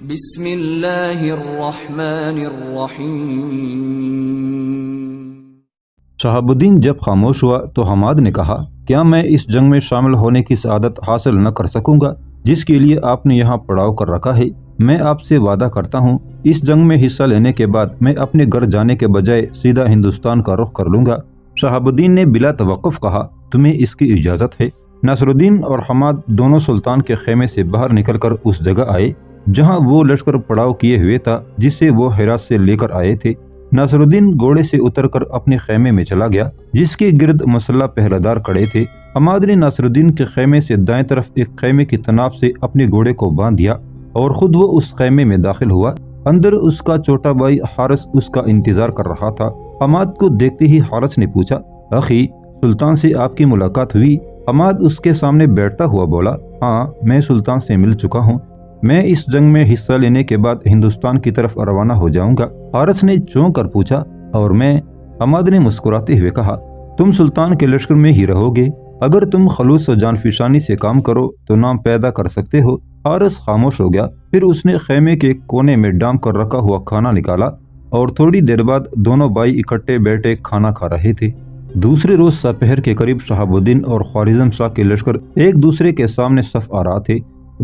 بسم اللہ الرحمن الرحیم۔ شہاب الدین جب خاموش ہوا تو حماد نے کہا، کیا میں اس جنگ میں شامل ہونے کی سعادت حاصل نہ کر سکوں گا جس کے لیے آپ نے یہاں پڑاؤ کر رکھا ہے؟ میں آپ سے وعدہ کرتا ہوں اس جنگ میں حصہ لینے کے بعد میں اپنے گھر جانے کے بجائے سیدھا ہندوستان کا رخ کر لوں گا۔ شہاب الدین نے بلا توقف کہا، تمہیں اس کی اجازت ہے؟ ناصر الدین اور حماد دونوں سلطان کے خیمے سے باہر نکل کر اس جگہ آئے جہاں وہ لشکر پڑاؤ کیے ہوئے تھا جسے وہ ہرات سے لے کر آئے تھے۔ ناصر الدین گھوڑے سے اتر کر اپنے خیمے میں چلا گیا جس کے گرد مسلح پہرہ دار کھڑے تھے۔ حماد نے ناصر الدین کے خیمے سے دائیں طرف ایک خیمے کی تناب سے اپنے گھوڑے کو باندھ دیا اور خود وہ اس خیمے میں داخل ہوا۔ اندر اس کا چھوٹا بھائی حارث اس کا انتظار کر رہا تھا۔ حماد کو دیکھتے ہی حارث نے پوچھا، اخی، سلطان سے آپ کی ملاقات ہوئی؟ حماد اس کے سامنے بیٹھتا ہوا بولا، ہاں، میں سلطان سے مل چکا ہوں، میں اس جنگ میں حصہ لینے کے بعد ہندوستان کی طرف روانہ ہو جاؤں گا۔ حارث نے چونک کر پوچھا، اور میں؟ حماد نے مسکراتے ہوئے کہا، تم سلطان کے لشکر میں ہی رہو گے، اگر تم خلوص و جان فشانی سے کام کرو تو نام پیدا کر سکتے ہو۔ حارث خاموش ہو گیا، پھر اس نے خیمے کے کونے میں ڈام کر رکھا ہوا کھانا نکالا اور تھوڑی دیر بعد دونوں بھائی اکٹھے بیٹھے کھانا کھا رہے تھے۔ دوسرے روز سپہر کے قریب شہاب الدین اور خوارزم شاہ کے لشکر ایک دوسرے کے سامنے صف آ رہا تھے۔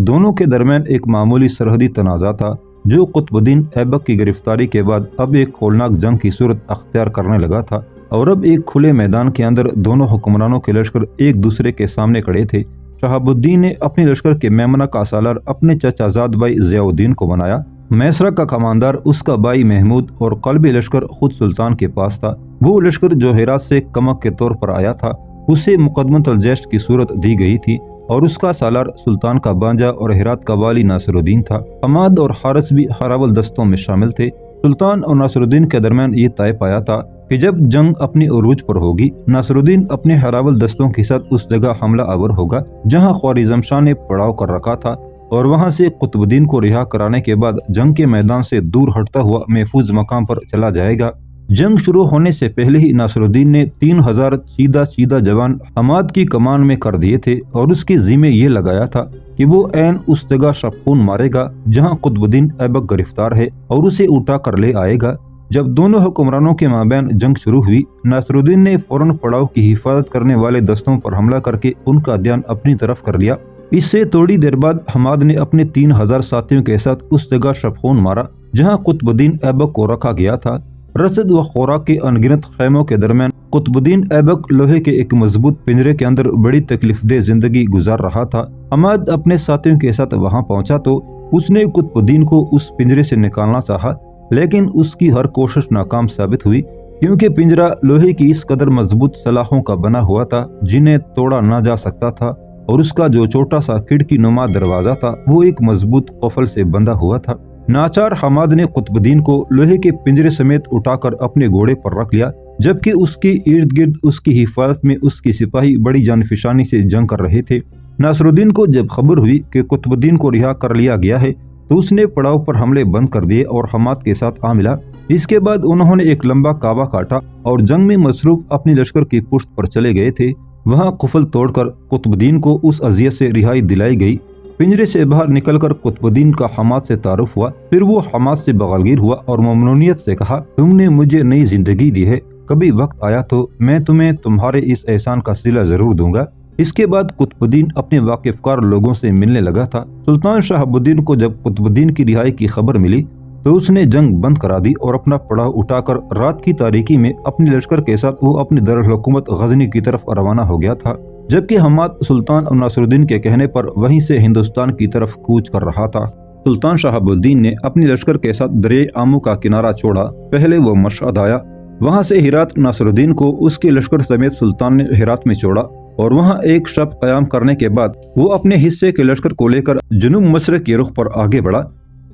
دونوں کے درمیان ایک معمولی سرحدی تنازع تھا جو قطب الدین ایبک کی گرفتاری کے بعد اب ایک ہولناک جنگ کی صورت اختیار کرنے لگا تھا، اور اب ایک کھلے میدان کے اندر دونوں حکمرانوں کے لشکر ایک دوسرے کے سامنے کھڑے تھے۔ شہاب الدین نے اپنے لشکر کے میمنہ کا سالار اپنے چچا زاد بھائی ضیاء الدین کو بنایا، میسرہ کا کماندار اس کا بھائی محمود، اور قلبی لشکر خود سلطان کے پاس تھا۔ وہ لشکر جو ہرات سے کمک کے طور پر آیا تھا اسے مقدمۃ الجیش کی صورت دی گئی تھی، اور اس کا سالار سلطان کا بانجا اور ہرات کا والی ناصر الدین تھا۔ حماد اور حارث بھی ہراول دستوں میں شامل تھے۔ سلطان اور ناصر الدین کے درمیان یہ طے پایا تھا کہ جب جنگ اپنی عروج پر ہوگی ناصر الدین اپنے ہراول دستوں کے ساتھ اس جگہ حملہ آور ہوگا جہاں خوارزم شاہ نے پڑاؤ کر رکھا تھا، اور وہاں سے قطب الدین کو رہا کرانے کے بعد جنگ کے میدان سے دور ہٹتا ہوا محفوظ مقام پر چلا جائے گا۔ جنگ شروع ہونے سے پہلے ہی ناصر الدین نے 3000 سیدھا جوان حماد کی کمان میں کر دیے تھے، اور اس کے ذمہ یہ لگایا تھا کہ وہ عین اس جگہ شب خون مارے گا جہاں قطب الدین ایبک گرفتار ہے اور اسے اٹھا کر لے آئے گا۔ جب دونوں حکمرانوں کے مابین جنگ شروع ہوئی، ناصر الدین نے فوراً پڑاؤ کی حفاظت کرنے والے دستوں پر حملہ کر کے ان کا دھیان اپنی طرف کر لیا۔ اس سے تھوڑی دیر بعد حماد نے اپنے 3000 ساتھیوں کے ساتھ اس جگہ شب خون مارا جہاں قطب الدین ایبک کو رکھا گیا تھا۔ رسد و خوراک کے انگنت خیموں کے درمیان قطب الدین ایبک لوہے کے ایک مضبوط پنجرے کے اندر بڑی تکلیف دہ زندگی گزار رہا تھا۔ حماد اپنے ساتھیوں کے ساتھ وہاں پہنچا تو اس نے قطب الدین کو اس پنجرے سے نکالنا چاہا، لیکن اس کی ہر کوشش ناکام ثابت ہوئی، کیونکہ پنجرہ لوہے کی اس قدر مضبوط سلاخوں کا بنا ہوا تھا جنہیں توڑا نہ جا سکتا تھا، اور اس کا جو چھوٹا سا کھڑکی نما دروازہ تھا وہ ایک مضبوط قفل سے بندھا ہوا تھا۔ ناچار حماد نے قطب الدین کو لوہے کے پنجرے سمیت اٹھا کر اپنے گھوڑے پر رکھ لیا، جبکہ اس کے ارد گرد اس کی حفاظت میں اس کی سپاہی بڑی جان فشانی سے جنگ کر رہے تھے۔ ناصر الدین کو جب خبر ہوئی کہ قطب الدین کو رہا کر لیا گیا ہے تو اس نے پڑاؤ پر حملے بند کر دیے اور حماد کے ساتھ آ ملا۔ اس کے بعد انہوں نے ایک لمبا کعبہ کاٹا اور جنگ میں مصروف اپنی لشکر کی پشت پر چلے گئے تھے۔ وہاں قفل توڑ کر قطب الدین کو اس اذیت سے رہائی دلائی گئی۔ پنجرے سے باہر نکل کر قطب الدین کا حماد سے تعارف ہوا، پھر وہ حماد سے بغلگیر ہوا اور ممنونیت سے کہا، تم نے مجھے نئی زندگی دی ہے، کبھی وقت آیا تو میں تمہیں تمہارے اس احسان کا صلہ ضرور دوں گا۔ اس کے بعد قطب الدین اپنے واقف کار لوگوں سے ملنے لگا تھا۔ سلطان شہاب الدین کو جب قطب الدین کی رہائی کی خبر ملی تو اس نے جنگ بند کرا دی اور اپنا پڑاؤ اٹھا کر رات کی تاریکی میں اپنے لشکر کے ساتھ وہ اپنی دارالحکومت غزنی کی طرف روانہ ہو گیا تھا، جبکہ حماد سلطان اور ناصر الدین کے کہنے پر وہیں سے ہندوستان کی طرف کوچ کر رہا تھا۔ سلطان شہاب الدین نے اپنی لشکر کے ساتھ دریائے آمو کا کنارہ چھوڑا۔ پہلے وہ مشہد آیا، وہاں سے ہرات ناصر الدین کو اس کے لشکر سمیت سلطان نے ہرات میں چھوڑا، اور وہاں ایک شب قیام کرنے کے بعد وہ اپنے حصے کے لشکر کو لے کر جنوب مشرق کے رخ پر آگے بڑھا۔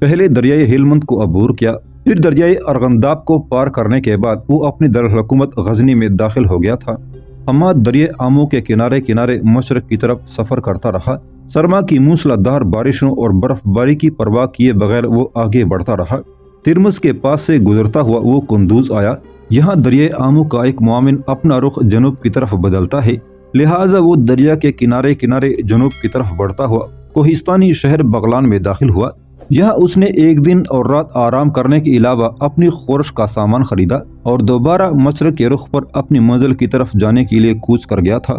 پہلے دریائے ہلمند کو عبور کیا، پھر دریائے ارغنداب کو پار کرنے کے بعد وہ اپنی دارالحکومت غزنی میں داخل ہو گیا تھا۔ حماد دریائے آمو کے کنارے مشرق کی طرف سفر کرتا رہا۔ سرما کی موسلا دھار بارشوں اور برف باری کی پرواہ کیے بغیر وہ آگے بڑھتا رہا۔ ترمز کے پاس سے گزرتا ہوا وہ کندوز آیا۔ یہاں دریائے آمو کا ایک معاون اپنا رخ جنوب کی طرف بدلتا ہے، لہٰذا وہ دریا کے کنارے جنوب کی طرف بڑھتا ہوا کوہستانی شہر بغلان میں داخل ہوا۔ یہاں اس نے ایک دن اور رات آرام کرنے کے علاوہ اپنی خورش کا سامان خریدا اور دوبارہ مشرق کے رخ پر اپنی منزل کی طرف جانے کے لیے کوچ کر گیا تھا۔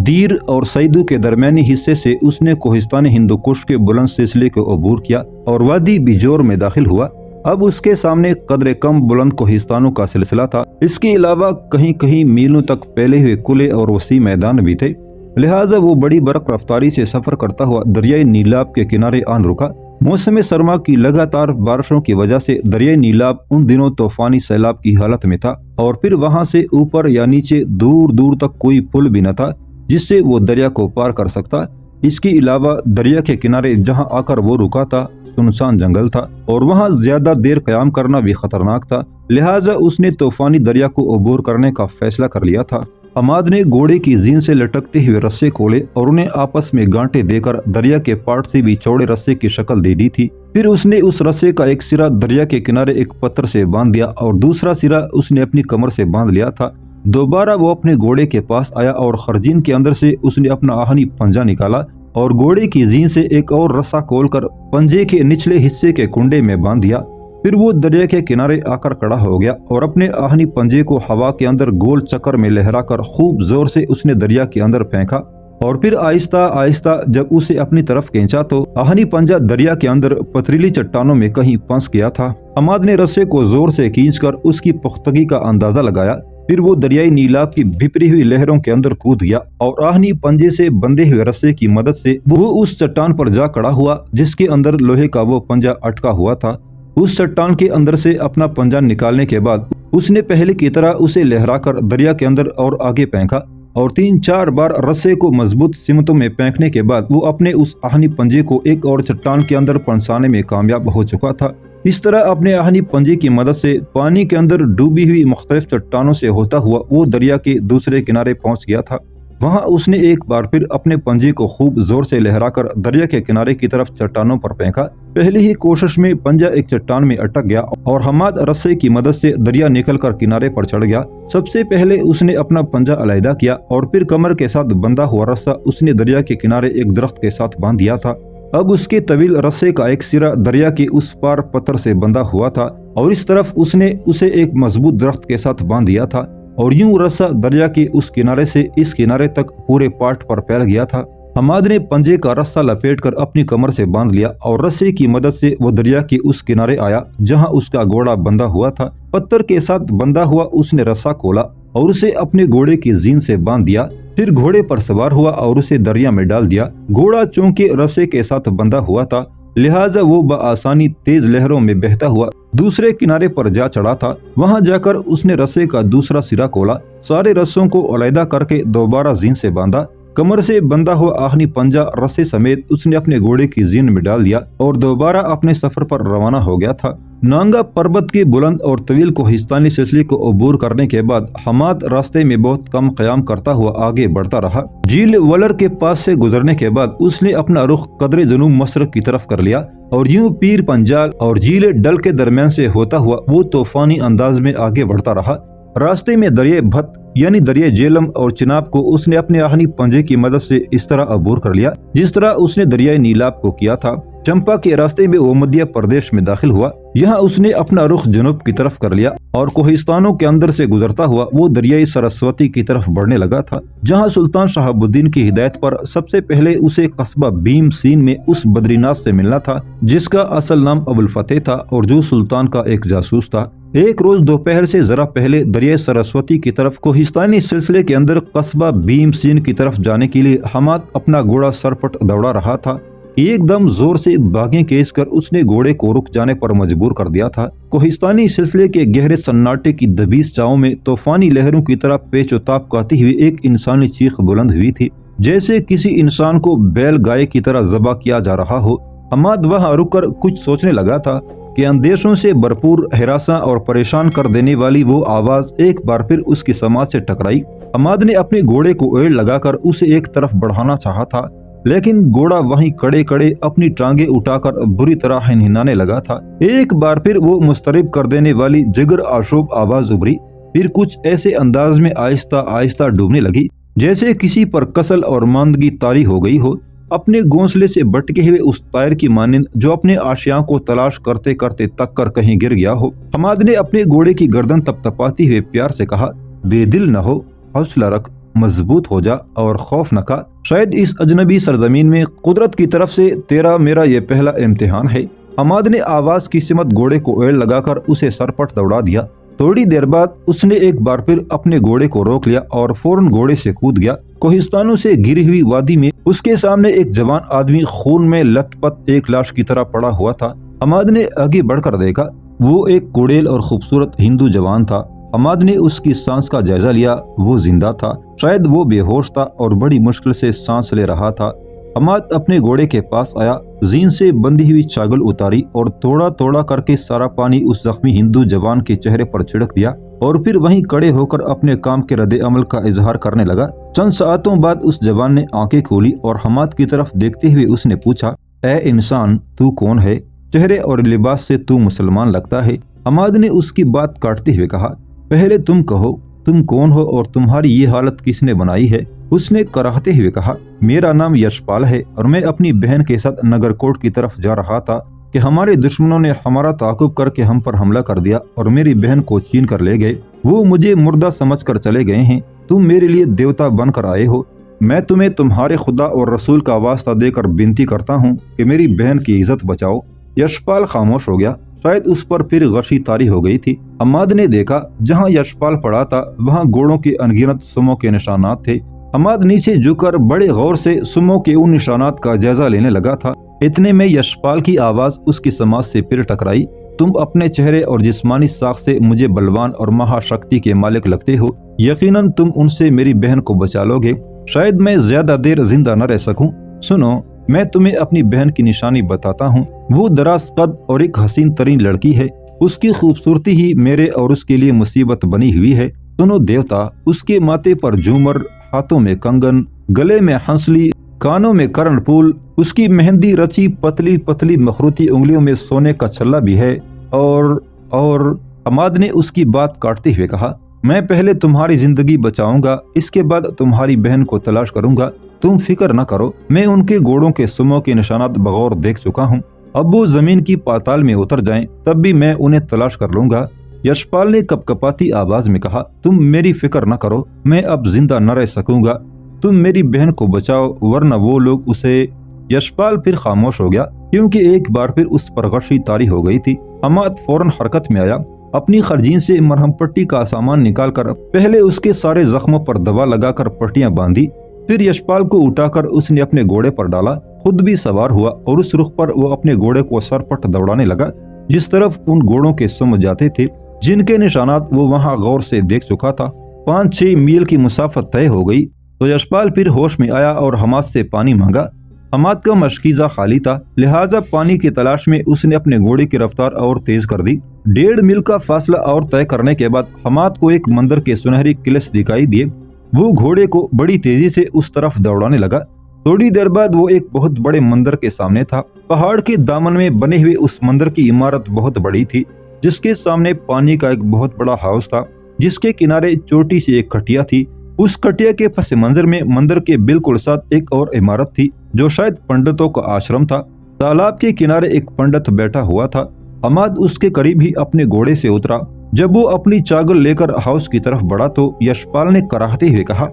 دیر اور سیدو کے درمیانی حصے سے اس نے کوہستان ہندوکش کے بلند سلسلے کو عبور کیا اور وادی بیجور میں داخل ہوا۔ اب اس کے سامنے قدر کم بلند کوہستانوں کا سلسلہ تھا۔ اس کے علاوہ کہیں کہیں میلوں تک پھیلے ہوئے کھلے اور وسیع میدان بھی تھے، لہٰذا وہ بڑی برق رفتاری سے سفر کرتا ہوا دریائے نیلاب کے کنارے آن رکا۔ موسم سرما کی لگاتار بارشوں کی وجہ سے دریائے نیلاب ان دنوں طوفانی سیلاب کی حالت میں تھا، اور پھر وہاں سے اوپر یا نیچے دور دور تک کوئی پل بھی نہ تھا جس سے وہ دریا کو پار کر سکتا۔ اس کے علاوہ دریا کے کنارے جہاں آ کر وہ رکا تھا سنسان جنگل تھا، اور وہاں زیادہ دیر قیام کرنا بھی خطرناک تھا، لہٰذا اس نے طوفانی دریا کو عبور کرنے کا فیصلہ کر لیا تھا۔ حماد نے گھوڑے کی زین سے لٹکتے ہوئے رسے کھولے اور انہیں آپس میں گانٹے دے کر دریا کے پاٹ سے بھی چوڑے رسے کی شکل دے دی تھی۔ پھر اس نے اس رسے کا ایک سرا دریا کے کنارے ایک پتھر سے باندھ دیا اور دوسرا سرا اس نے اپنی کمر سے باندھ لیا تھا۔ دوبارہ وہ اپنے گھوڑے کے پاس آیا اور خرجین کے اندر سے اس نے اپنا آہنی پنجہ نکالا اور گھوڑے کی زین سے ایک اور رسا کھول کر پنجے کے نچلے حصے کے کنڈے میں باندھ دیا۔ پھر وہ دریا کے کنارے آ کر کھڑا ہو گیا اور اپنے آہنی پنجے کو ہوا کے اندر گول چکر میں لہرا کر خوب زور سے اس نے دریا کے اندر پھینکا، اور پھر آہستہ آہستہ جب اسے اپنی طرف کھینچا تو آہنی پنجہ دریا کے اندر پتھریلی چٹانوں میں کہیں پھنس گیا تھا۔ حماد نے رسے کو زور سے کھینچ کر اس کی پختگی کا اندازہ لگایا، پھر وہ دریائے نیلاب کی بھپری ہوئی لہروں کے اندر کود گیا اور آہنی پنجے سے بندھے ہوئے رسے کی مدد سے وہ اس چٹان پر جا کھڑا ہوا جس کے اندر لوہے کا وہ پنجہ اٹکا ہوا تھا۔ اس چٹان کے اندر سے اپنا پنجہ نکالنے کے بعد اس نے پہلے کی طرح اسے لہرا کر دریا کے اندر اور آگے پھینکا، اور 3-4 بار رسے کو مضبوط سمتوں میں پھینکنے کے بعد وہ اپنے اس آہنی پنجے کو ایک اور چٹان کے اندر پھنسانے میں کامیاب ہو چکا تھا۔ اس طرح اپنے آہنی پنجے کی مدد سے پانی کے اندر ڈوبی ہوئی مختلف چٹانوں سے ہوتا ہوا وہ دریا کے دوسرے کنارے پہنچ گیا تھا۔ وہاں اس نے ایک بار پھر اپنے پنجے کو خوب زور سے لہرا کر دریا کے کنارے کی طرف چٹانوں پر پھینکا۔ پہلی ہی کوشش میں پنجہ ایک چٹان میں اٹک گیا اور حماد رسے کی مدد سے دریا نکل کر کنارے پر چڑھ گیا۔ سب سے پہلے اس نے اپنا پنجہ علیحدہ کیا اور پھر کمر کے ساتھ بندھا ہوا رسہ اس نے دریا کے کنارے ایک درخت کے ساتھ باندھ دیا تھا۔ اب اس کے طویل رسے کا ایک سرا دریا کے اس پار پتھر سے بندھا ہوا تھا اور اس طرف اس نے اسے ایک مضبوط درخت کے ساتھ باندھ دیا تھا، اور یوں رسہ دریا کے اس کنارے سے اس کنارے تک پورے پاٹ پر پھیل گیا تھا۔ حماد نے پنجے کا رسہ لپیٹ کر اپنی کمر سے باندھ لیا اور رسے کی مدد سے وہ دریا کے اس کنارے آیا جہاں اس کا گھوڑا بندھا ہوا تھا۔ پتھر کے ساتھ بندھا ہوا اس نے رسہ کھولا اور اسے اپنے گھوڑے کی زین سے باندھ دیا، پھر گھوڑے پر سوار ہوا اور اسے دریا میں ڈال دیا۔ گھوڑا چونکہ رسے کے ساتھ بندھا ہوا تھا لہٰذا وہ بآسانی تیز لہروں میں بہتا ہوا دوسرے کنارے پر جا چڑھا تھا۔ وہاں جا کر اس نے رسے کا دوسرا سرا کھولا، سارے رسوں کو علیحدہ کر کے دوبارہ زین سے باندھا۔ کمر سے بندھا ہوا آہنی پنجہ رسے سمیت اس نے اپنے گھوڑے کی زین میں ڈال دیا اور دوبارہ اپنے سفر پر روانہ ہو گیا تھا۔ نانگا پربت کے بلند اور طویل کوہستانی سلسلے کو عبور کرنے کے بعد حماد راستے میں بہت کم قیام کرتا ہوا آگے بڑھتا رہا۔ جھیل ولر کے پاس سے گزرنے کے بعد اس نے اپنا رخ قدر جنوب مشرق کی طرف کر لیا اور یوں پیر پنجال اور جھیل ڈل کے درمیان سے ہوتا ہوا وہ طوفانی انداز میں آگے بڑھتا رہا۔ راستے میں دریائے بھت یعنی دریائے جیلم اور چناب کو اس نے اپنے آہنی پنجے کی مدد سے اس طرح عبور کر لیا جس طرح اس نے دریائے نیلاب کو کیا تھا۔ چمپا کے راستے میں وہ مدھیہ پردیش میں داخل ہوا، یہاں اس نے اپنا رخ جنوب کی طرف کر لیا اور کوہستانوں کے اندر سے گزرتا ہوا وہ دریائے سرسوتی کی طرف بڑھنے لگا تھا، جہاں سلطان شہاب الدین کی ہدایت پر سب سے پہلے اسے قصبہ بھیم سین میں اس بدری ناتھ سے ملنا تھا جس کا اصل نام ابو الفتح تھا اور جو سلطان کا ایک جاسوس تھا۔ ایک روز دوپہر سے ذرا پہلے دریائے سرسوتی کی طرف کوہستانی سلسلے کے اندر قصبہ بھیم سین کی طرف جانے کے لیے حماد اپنا گھوڑا سرپٹ دوڑا رہا تھا۔ ایک دم زور سے بھاگیں کھینچ کر اس نے گھوڑے کو رک جانے پر مجبور کر دیا تھا۔ کوہستانی سلسلے کے گہرے سناٹے کی دبیس چاؤں میں طوفانی لہروں کی طرح پیچ و تاب کرتی ہوئی ایک انسانی چیخ بلند ہوئی تھی، جیسے کسی انسان کو بیل گائے کی طرح ذبح کیا جا رہا ہو۔ حماد وہاں رک کر کچھ سوچنے لگا تھا کہ اندیشوں سے بھرپور، ہراساں اور پریشان کر دینے والی وہ آواز ایک بار پھر اس کی سماعت سے ٹکرائی۔ حماد نے اپنے گھوڑے کو ایڑ لگا کر اسے ایک طرف بڑھانا چاہا تھا، لیکن گھوڑا وہیں کڑے کڑے اپنی ٹانگیں اٹھا کر بری طرح ہنہنانے لگا تھا۔ ایک بار پھر وہ مضطرب کر دینے والی جگر آشوب آواز ابھری، پھر کچھ ایسے انداز میں آہستہ آہستہ ڈوبنے لگی جیسے کسی پر کسل اور ماندگی طاری ہو گئی ہو۔ اپنے گھونسلے سے بٹکے ہوئے اس طائر کی مانند جو اپنے آشیاں کو تلاش کرتے کرتے تک کر کہیں گر گیا ہو۔ حماد نے اپنے گھوڑے کی گردن تپتپاتے ہوئے پیار سے کہا، بے دل نہ ہو، حوصلہ رکھ، مضبوط ہو جا اور خوف نہ کھا۔ شاید اس اجنبی سرزمین میں قدرت کی طرف سے تیرا میرا یہ پہلا امتحان ہے۔ حماد نے آواز کی سمت گھوڑے کو ایڑ لگا کر اسے سرپٹ دوڑا دیا۔ تھوڑی دیر بعد اس نے ایک بار پھر اپنے گھوڑے کو روک لیا اور فوراً گھوڑے سے کود گیا۔ کوہستانوں سے گری ہوئی وادی میں اس کے سامنے ایک جوان آدمی خون میں لت پت ایک لاش کی طرح پڑا ہوا تھا۔ حماد نے آگے بڑھ کر دیکھا، وہ ایک کوڑیل اور خوبصورت ہندو جوان تھا۔ حماد نے اس کی سانس کا جائزہ لیا، وہ زندہ تھا، شاید وہ بے ہوش تھا اور بڑی مشکل سے سانس لے رہا تھا۔ حماد اپنے گھوڑے کے پاس آیا، زین سے بندھی ہوئی چاگل اتاری اور تھوڑا تھوڑا کر کے سارا پانی اس زخمی ہندو جوان کے چہرے پر چھڑک دیا اور پھر وہیں کڑے ہو کر اپنے کام کے رد عمل کا اظہار کرنے لگا۔ چند ساعتوں بعد اس جوان نے آنکھیں کھولی اور حماد کی طرف دیکھتے ہوئے اس نے پوچھا، اے انسان، تو کون ہے؟ چہرے اور لباس سے تو مسلمان لگتا ہے۔ حماد نے اس کی بات کاٹتے ہوئے کہا، پہلے تم کہو، تم کون ہو اور تمہاری یہ حالت کس نے بنائی ہے؟ اس نے کراہتے ہوئے کہا، میرا نام یشپال ہے اور میں اپنی بہن کے ساتھ نگر کوٹ کی طرف جا رہا تھا کہ ہمارے دشمنوں نے ہمارا تعاقب کر کے ہم پر حملہ کر دیا اور میری بہن کو چھین کر لے گئے۔ وہ مجھے مردہ سمجھ کر چلے گئے ہیں۔ تم میرے لیے دیوتا بن کر آئے ہو۔ میں تمہیں تمہارے خدا اور رسول کا واسطہ دے کر بنتی کرتا ہوں کہ میری بہن کی عزت بچاؤ۔ یشپال خاموش ہو گیا، شاید اس پر پھر غشی طاری ہو گئی تھی۔ حماد نے دیکھا جہاں یشپال پڑا تھا وہاں گھوڑوں کے انگنت سموں کے نشانات تھے۔ حماد نیچے جھک کر بڑے غور سے سموں کے ان نشانات کا جائزہ لینے لگا تھا۔ اتنے میں یشپال کی آواز اس کی سماعت سے پھر ٹکرائی، تم اپنے چہرے اور جسمانی ساخت سے مجھے بلوان اور مہا شکتی کے مالک لگتے ہو، یقیناً تم ان سے میری بہن کو بچا لو گے۔ شاید میں زیادہ دیر زندہ نہ رہ سکوں۔ سنو، میں تمہیں اپنی بہن کی نشانی بتاتا ہوں۔ وہ دراز قد اور ایک حسین ترین لڑکی ہے، اس کی خوبصورتی ہی میرے اور اس کے لیے مصیبت بنی ہوئی ہے۔ سنو دیوتا، اس کے ماتھے پر جھومر، ہاتھوں میں کنگن، گلے میں ہنسلی، کانوں میں کرن پھول، اس کی مہندی رچی پتلی پتلی مخروطی انگلیوں میں سونے کا چھلا بھی ہے۔ اور حماد نے اس کی بات کاٹتے ہوئے کہا، میں پہلے تمہاری زندگی بچاؤں گا، اس کے بعد تمہاری بہن کو تلاش کروں گا۔ تم فکر نہ کرو، میں ان کے گھوڑوں کے سموں کے نشانات بغور دیکھ چکا ہوں۔ اب وہ زمین کی پاتال میں اتر جائیں تب بھی میں انہیں تلاش کر لوں گا۔ یشپال نے کپ کپاتی آواز میں کہا، تم میری فکر نہ کرو، میں اب زندہ نہ رہ سکوں گا، تم میری بہن کو بچاؤ ورنہ وہ لوگ اسے۔ یشپال پھر خاموش ہو گیا کیونکہ ایک بار پھر اس پر غشی طاری ہو گئی تھی۔ حماد فوراً حرکت میں آیا، اپنی خرجین سے مرہم پٹی کا سامان نکال کر پہلے اس کے سارے زخموں پر دوا لگا کر پٹیاں باندھی، پھر یشپال کو اٹھا کر اس نے اپنے گھوڑے پر ڈالا، خود بھی سوار ہوا اور اس رخ پر وہ اپنے گھوڑے کو سرپٹ دوڑانے لگا جس طرف ان گھوڑوں کے سم جاتے تھے جن کے نشانات وہ وہاں غور سے دیکھ چکا تھا۔ 5-6 میل کی مسافت طے ہو گئی تو یشپال پھر ہوش میں آیا اور حماد سے پانی مانگا۔ حماد کا مشکیزہ خالی تھا، لہٰذا پانی کی تلاش میں اس نے اپنے گھوڑے کی رفتار اور تیز کر دی۔ 1.5 میل کا فاصلہ اور طے کرنے کے بعد حماد کو ایک مندر کے سنہری کلش دکھائی دیے۔ وہ گھوڑے کو بڑی تیزی سے اس طرف دوڑانے لگا۔ تھوڑی دیر بعد وہ ایک بہت بڑے مندر کے سامنے تھا۔ پہاڑ کے دامن میں بنے ہوئے اس مندر کی عمارت بہت بڑی تھی جس کے سامنے پانی کا ایک بہت بڑا ہاؤس تھا جس کے کنارے چھوٹی سی ایک کھٹیا تھی۔ اس کھٹیا کے پس منظر میں مندر کے بالکل ساتھ ایک اور عمارت تھی جو شاید پنڈتوں کا آشرم تھا۔ تالاب کے کنارے ایک پنڈت بیٹھا ہوا تھا۔ حماد اس کے قریب ہی اپنے گھوڑے سے اترا۔ جب وہ اپنی چاگل لے کر ہاؤس کی طرف بڑھا تو یشپال نے کراہتے ہوئے کہا،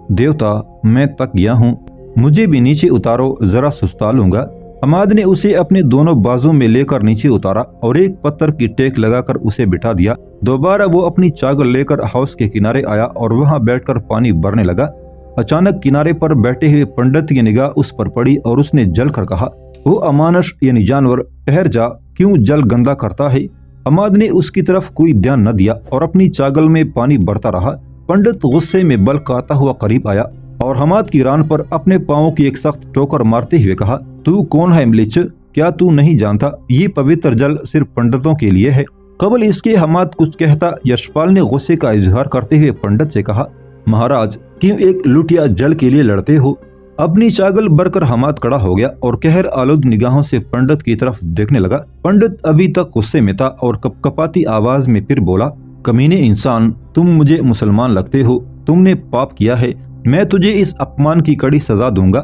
دیوتا، میں تک گیا ہوں، مجھے بھی نیچے اتارو، ذرا سستا لوں گا۔ حماد نے اسے اپنے دونوں بازوں میں لے کر نیچے اتارا اور ایک پتھر کی ٹیک لگا کر اسے بٹھا دیا۔ دوبارہ وہ اپنی چاگل لے کر ہاؤس کے کنارے آیا اور وہاں بیٹھ کر پانی بھرنے لگا۔ اچانک کنارے پر بیٹھے ہوئے پنڈت کی نگاہ اس پر پڑی اور اس نے جل کر کہا، وہ امانش یعنی جانور، ٹھہر جا، کیوں جل گندا کرتا ہے؟ حماد نے اس کی طرف کوئی دھیان نہ دیا اور اپنی چاگل میں پانی بھرتا رہا۔ پنڈت غصے میں بلک آتا ہوا قریب آیا اور حماد کی ران پر اپنے پاؤں کی ایک سخت ٹوکر مارتے ہوئے کہا، تو کون ہے ملچ؟ کیا تو نہیں جانتا یہ پوتر جل صرف پنڈتوں کے لیے ہے؟ قبل اس کے حماد کچھ کہتا، یشپال نے غصے کا اظہار کرتے ہوئے پنڈت سے کہا، مہاراج، کیوں ایک لٹیا جل کے لیے لڑتے ہو؟ اپنی چاگل بھر کر حماد کڑا ہو گیا اور قہر آلود نگاہوں سے پنڈت کی طرف دیکھنے لگا۔ پنڈت ابھی تک غصے میں تھا اور کپ کپاتی آواز میں پھر بولا، کمینے انسان، تم مجھے مسلمان لگتے ہو، تم نے پاپ کیا ہے، میں تجھے اس اپمان کی کڑی سزا دوں گا۔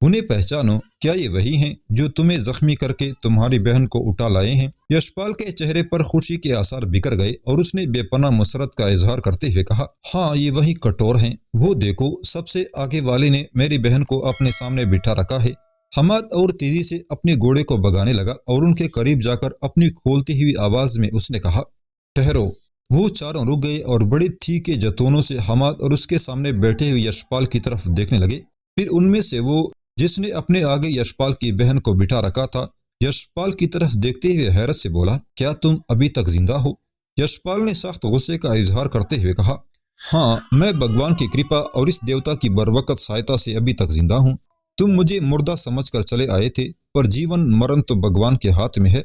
انہیں پہچانو، کیا یہ وہی ہیں جو تمہیں زخمی کر کے تمہاری بہن کو اٹھا لائے ہیں؟ یشپال کے چہرے پر خوشی کے آثار بکھر گئے اور اس نے بے پناہ مسرت کا اظہار کرتے ہوئے کہا، ہاں یہ وہی کٹور ہیں، وہ دیکھو سب سے آگے والے نے میری بہن کو اپنے سامنے بٹھا رکھا ہے۔ حماد اور تیزی سے اپنے گھوڑے کو بگانے لگا اور ان کے قریب جا کر اپنی کھولتی ہوئی آواز میں اس نے کہا، ٹھہرو۔ وہ چاروں رک گئے اور بڑے تھیکے جتونوں سے حماد اور اس کے سامنے بیٹھے ہوئے یشپال کی طرف دیکھنے لگے۔ پھر ان میں سے وہ جس نے اپنے آگے یشپال کی بہن کو بٹھا رکھا تھا، یشپال کی طرف دیکھتے ہوئے حیرت سے بولا، کیا تم ابھی تک زندہ ہو؟ یشپال نے سخت غصے کا اظہار کرتے ہوئے کہا، ہاں میں بھگوان کی کرپا اور اس دیوتا کی بروقت سہایتا سے ابھی تک زندہ ہوں۔ تم مجھے مردہ سمجھ کر چلے آئے تھے، پر جیون مرن تو بھگوان کے ہاتھ میں ہے۔